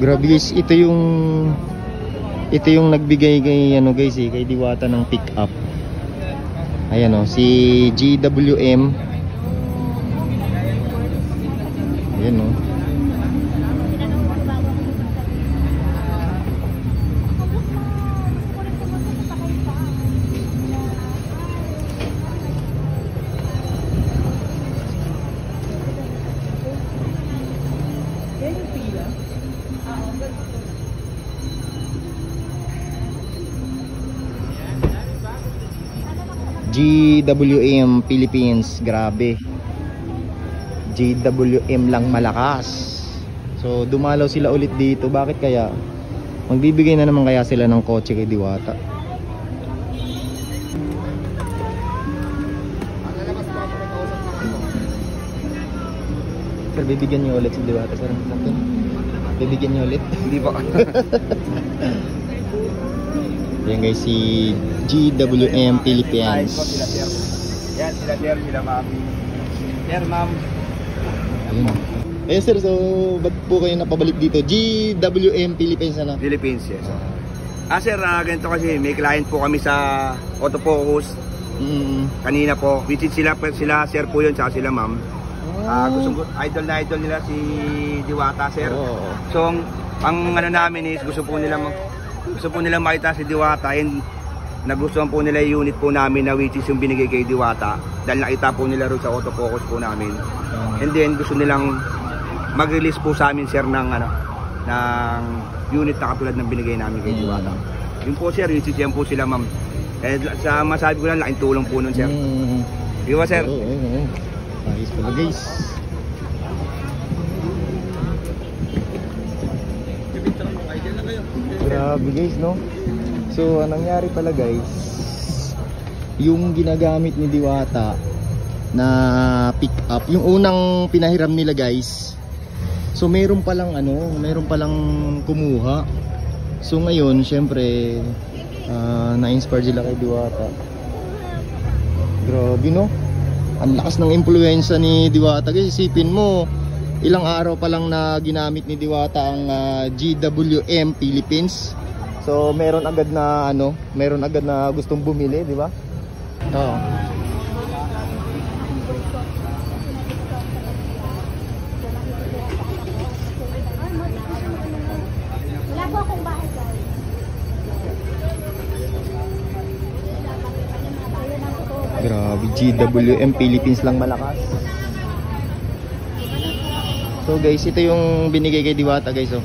Grabe guys, ito yung nagbigay kay ano guys kay Diwata ng pick up. Ayan oh, si GWM. Ayan oh. GWM Philippines, grabe. GWM lang malakas. So dumalaw sila ulit dito. Bakit kaya? Magbibigay na naman kaya sila ng kotse kay Diwata. Sir, bibigyan niyo ulit si Diwata, sir. Bibigyan niyo ulit? Hindi ba? Yan guys, si GWM Philippines. Yan, sila sir, sila ma'am. Sir, ma'am. Eh sir, so ba't po kayo napabalik dito? GWM Philippines na? Philippines, yes. Sir, ganito kasi, may client po kami sa Autofocus. Kanina po, visit sila sir po yun, tsaka sila ma'am. Idol na idol nila si Diwata, sir. So, ang ano namin is, gusto po nila makita si Diwata, and nagustuhan po nila yung unit po namin na which is yung binigay kay Diwata dahil nakita po nila rin sa Autofocus po namin. And then gusto nilang mag-release po sa amin, sir, ng unit na katulad ng binigay namin kay Diwata. Yun po, sir, yung sisyan po sila ma'am. Eh, sa masabi ko lang, laking tulong po nun, sir. Di ba, sir? Ayos pala guys. Grabe guys, no? So anong nangyari pala guys, yung ginagamit ni Diwata na pick up, yung unang pinahiram nila guys, so meron palang kumuha. So ngayon syempre na-inspire sila kay Diwata. Grabe, no? Ang lakas ng impluwensya ni Diwata guys. Isipin mo, ilang araw pa lang na ginamit ni Diwata ang GWM Philippines. So meron agad na gustong bumili, di ba? Oo. Wala po akong bahay guys. Grabe, GWM Philippines lang malakas. So guys, ito yung binigay kay Diwata guys, oh.